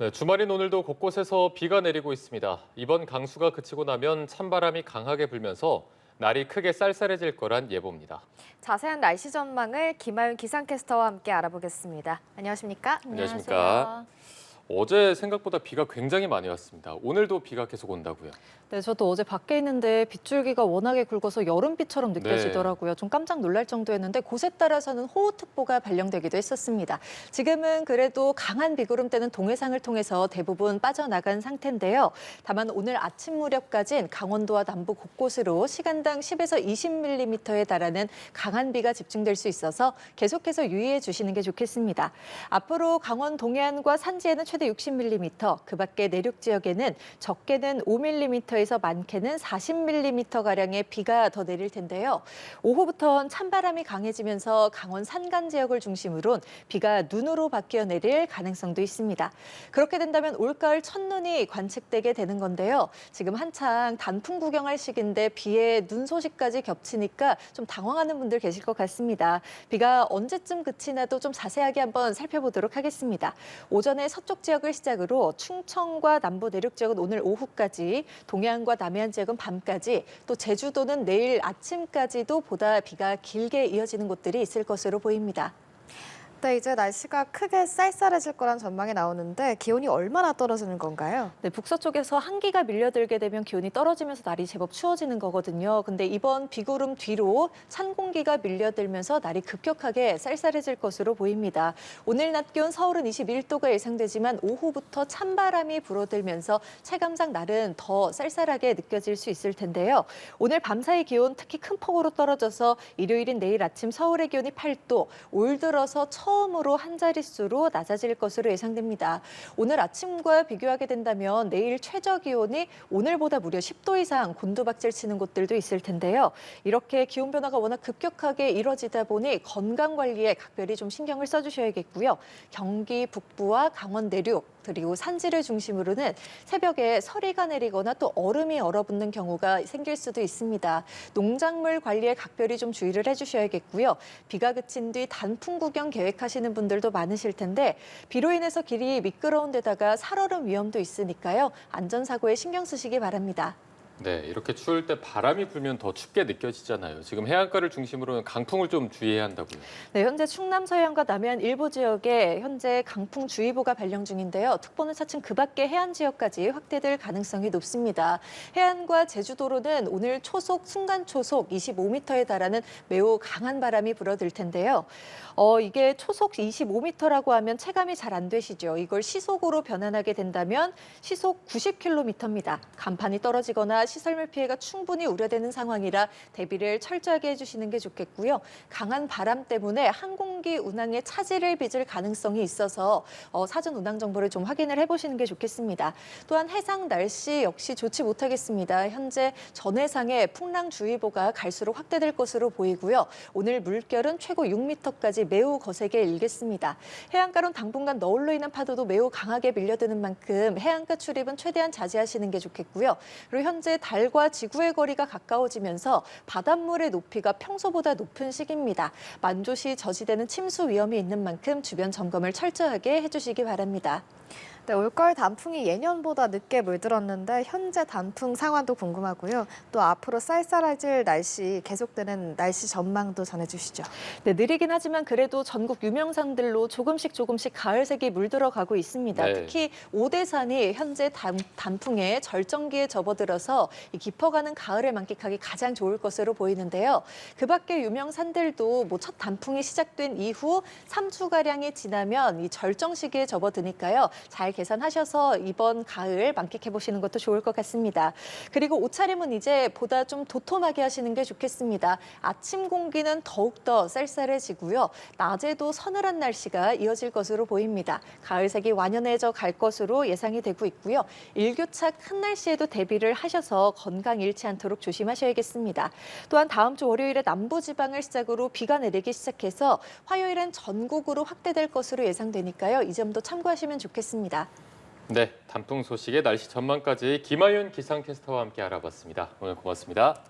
네, 주말인 오늘도 곳곳에서 비가 내리고 있습니다. 이번 강수가 그치고 나면 찬바람이 강하게 불면서 날이 크게 쌀쌀해질 거란 예보입니다. 자세한 날씨 전망을 김하윤 기상캐스터와 함께 알아보겠습니다. 안녕하십니까? 안녕하십니까? 어제 생각보다 비가 굉장히 많이 왔습니다. 오늘도 비가 계속 온다고요. 네, 저도 어제 밖에 있는데 빗줄기가 워낙에 굵어서 여름비처럼 느껴지더라고요. 좀 깜짝 놀랄 정도였는데 곳에 따라서는 호우특보가 발령되기도 했었습니다. 지금은 그래도 강한 비구름대는 동해상을 통해서 대부분 빠져나간 상태인데요. 다만 오늘 아침 무렵까진 강원도와 남부 곳곳으로 시간당 10에서 20mm에 달하는 강한 비가 집중될 수 있어서 계속해서 유의해 주시는 게 좋겠습니다. 앞으로 강원 동해안과 산지에는 최대 60mm, 그 밖에 내륙 지역에는 적게는 5mm에서 많게는 40mm가량의 비가 더 내릴 텐데요. 오후부터는 찬바람이 강해지면서 강원 산간 지역을 중심으로 비가 눈으로 바뀌어 내릴 가능성도 있습니다. 그렇게 된다면 올가을 첫눈이 관측되게 되는 건데요. 지금 한창 단풍 구경할 시기인데 비에 눈 소식까지 겹치니까 좀 당황하는 분들 계실 것 같습니다. 비가 언제쯤 그치나도 좀 자세하게 한번 살펴보도록 하겠습니다. 오전에 서쪽 지역을 시작으로 충청과 남부 내륙 지역은 오늘 오후까지, 동해안과 남해안 지역은 밤까지, 또 제주도는 내일 아침까지도 보다 비가 길게 이어지는 곳들이 있을 것으로 보입니다. 네, 이제 날씨가 크게 쌀쌀해질 거란 전망이 나오는데 기온이 얼마나 떨어지는 건가요? 네, 북서쪽에서 한기가 밀려들게 되면 기온이 떨어지면서 날이 제법 추워지는 거거든요. 근데 이번 비구름 뒤로 찬 공기가 밀려들면서 날이 급격하게 쌀쌀해질 것으로 보입니다. 오늘 낮 기온 서울은 21도가 예상되지만 오후부터 찬바람이 불어들면서 체감상 날은 더 쌀쌀하게 느껴질 수 있을 텐데요. 오늘 밤사이 기온 특히 큰 폭으로 떨어져서 일요일인 내일 아침 서울의 기온이 8도, 올 들어서 처음으로 한 자릿수로 낮아질 것으로 예상됩니다. 오늘 아침과 비교하게 된다면 내일 최저 기온이 오늘보다 무려 10도 이상 곤두박질 치는 곳들도 있을 텐데요. 이렇게 기온 변화가 워낙 급격하게 이뤄지다 보니 건강 관리에 각별히 좀 신경을 써주셔야겠고요. 경기 북부와 강원 내륙, 그리고 산지를 중심으로는 새벽에 서리가 내리거나 또 얼음이 얼어붙는 경우가 생길 수도 있습니다. 농작물 관리에 각별히 좀 주의를 해주셔야겠고요. 비가 그친 뒤 단풍 구경 계획하시는 분들도 많으실 텐데 비로 인해서 길이 미끄러운 데다가 살얼음 위험도 있으니까요. 안전사고에 신경 쓰시기 바랍니다. 네, 이렇게 추울 때 바람이 불면 더 춥게 느껴지잖아요. 지금 해안가를 중심으로는 강풍을 좀 주의해야 한다고요. 네, 현재 충남 서해안과 남해안 일부 지역에 현재 강풍주의보가 발령 중인데요. 특보는 차츰 그 밖의 해안 지역까지 확대될 가능성이 높습니다. 해안과 제주도로는 오늘 초속, 순간 초속 25m에 달하는 매우 강한 바람이 불어들 텐데요. 이게 초속 25m라고 하면 체감이 잘 안 되시죠. 이걸 시속으로 변환하게 된다면 시속 90km입니다. 간판이 떨어지거나 시설물 피해가 충분히 우려되는 상황이라 대비를 철저하게 해주시는 게 좋겠고요. 강한 바람 때문에 항공기 운항에 차질을 빚을 가능성이 있어서 사전 운항 정보를 좀 확인을 해보시는 게 좋겠습니다. 또한 해상 날씨 역시 좋지 못하겠습니다. 현재 전해상에 풍랑주의보가 갈수록 확대될 것으로 보이고요. 오늘 물결은 최고 6m까지 매우 거세게 일겠습니다. 해안가론 당분간 너울로 인한 파도도 매우 강하게 밀려드는 만큼 해안가 출입은 최대한 자제하시는 게 좋겠고요. 그리고 현재 달과 지구의 거리가 가까워지면서 바닷물의 높이가 평소보다 높은 시기입니다. 만조시 저지되는 침수 위험이 있는 만큼 주변 점검을 철저하게 해주시기 바랍니다. 네, 올가을 단풍이 예년보다 늦게 물들었는데 현재 단풍 상황도 궁금하고요. 또 앞으로 쌀쌀해질 날씨, 계속되는 날씨 전망도 전해주시죠. 네, 느리긴 하지만 그래도 전국 유명산들로 조금씩 가을색이 물들어가고 있습니다. 네. 특히 오대산이 현재 단풍의 절정기에 접어들어서 이 깊어가는 가을을 만끽하기 가장 좋을 것으로 보이는데요. 그 밖에 유명산들도 첫 단풍이 시작된 이후 3주가량이 지나면 이 절정 시기에 접어드니까요. 잘 계산하셔서 이번 가을 만끽해 보시는 것도 좋을 것 같습니다. 그리고 옷차림은 이제 보다 좀 도톰하게 하시는 게 좋겠습니다. 아침 공기는 더욱더 쌀쌀해지고요. 낮에도 서늘한 날씨가 이어질 것으로 보입니다. 가을색이 완연해져 갈 것으로 예상이 되고 있고요. 일교차 큰 날씨에도 대비를 하셔서 건강 잃지 않도록 조심하셔야겠습니다. 또한 다음 주 월요일에 남부지방을 시작으로 비가 내리기 시작해서 화요일엔 전국으로 확대될 것으로 예상되니까요. 이 점도 참고하시면 좋겠습니다. 네, 단풍 소식에 날씨 전망까지 김하윤 기상캐스터와 함께 알아봤습니다. 오늘 고맙습니다.